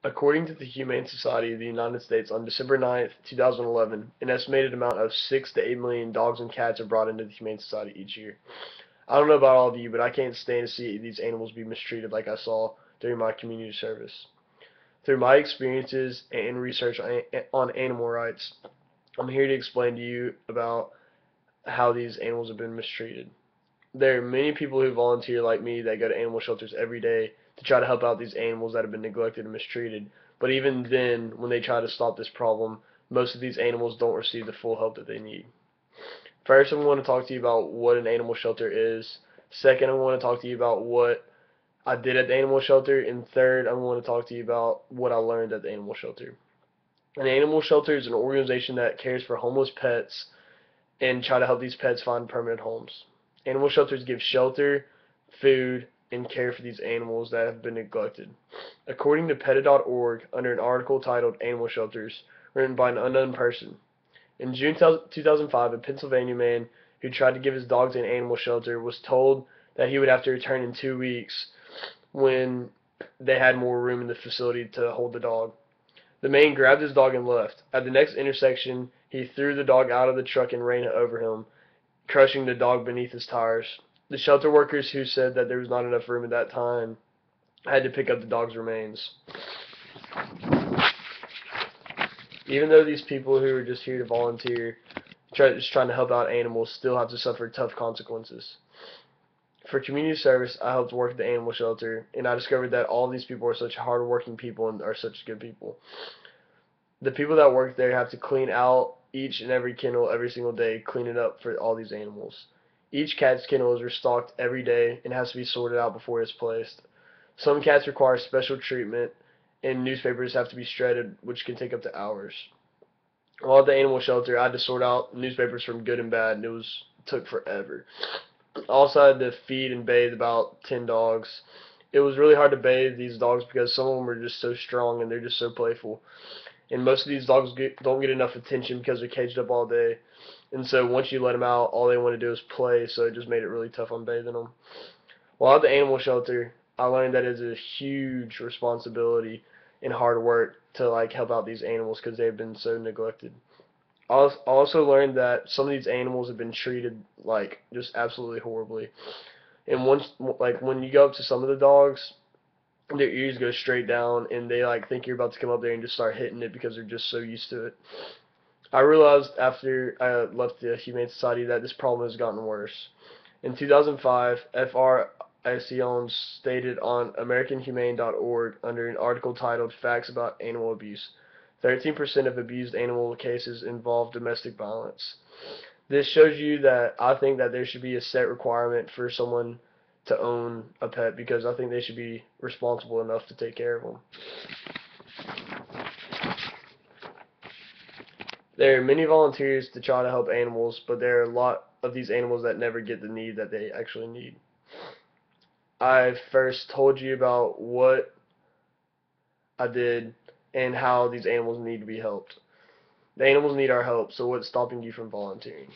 According to the Humane Society of the United States, on December 9th, 2011, an estimated amount of 6 to 8 million dogs and cats are brought into the Humane Society each year. I don't know about all of you, but I can't stand to see these animals be mistreated like I saw during my community service. Through my experiences and research on animal rights, I'm here to explain to you about how these animals have been mistreated. There are many people who volunteer like me that go to animal shelters every day to try to help out these animals that have been neglected and mistreated. But even then, when they try to stop this problem, most of these animals don't receive the full help that they need. First, I want to talk to you about what an animal shelter is. Second, I want to talk to you about what I did at the animal shelter. And third, I want to talk to you about what I learned at the animal shelter. An animal shelter is an organization that cares for homeless pets and try to help these pets find permanent homes. Animal shelters give shelter, food, and care for these animals that have been neglected. According to PETA.org, under an article titled Animal Shelters, written by an unknown person, in June 2005, a Pennsylvania man who tried to give his dog to an animal shelter was told that he would have to return in 2 weeks when they had more room in the facility to hold the dog. The man grabbed his dog and left. At the next intersection, he threw the dog out of the truck and ran over him, crushing the dog beneath his tires. The shelter workers, who said that there was not enough room at that time, had to pick up the dog's remains. Even though these people who are just here to volunteer, just trying to help out animals, still have to suffer tough consequences. For community service, I helped work at the animal shelter, and I discovered that all these people are such hard-working people and are such good people. The people that work there have to clean out each and every kennel every single day, clean it up for all these animals. Each cat's kennel is restocked every day and has to be sorted out before it's placed. Some cats require special treatment, and newspapers have to be shredded, which can take up to hours. While at the animal shelter, I had to sort out newspapers from good and bad, and took forever. Also, I had to feed and bathe about 10 dogs. It was really hard to bathe these dogs because some of them are just so strong and they're just so playful. And most of these dogs don't get enough attention because they're caged up all day. And so once you let them out, all they want to do is play, so it just made it really tough on bathing them. While at the animal shelter, I learned that it's a huge responsibility and hard work to help out these animals because they've been so neglected. I also learned that some of these animals have been treated just absolutely horribly. And when you go up to some of the dogs, their ears go straight down, and they think you're about to come up there and just start hitting it because they're just so used to it. I realized after I left the Humane Society that this problem has gotten worse. In 2005, Fr. Sion stated on AmericanHumane.org under an article titled Facts About Animal Abuse, 13% of abused animal cases involve domestic violence. This shows you that I think that there should be a set requirement for someone to own a pet because I think they should be responsible enough to take care of them. There are many volunteers to try to help animals, but there are a lot of these animals that never get the need that they actually need. I first told you about what I did and how these animals need to be helped. The animals need our help, so what's stopping you from volunteering?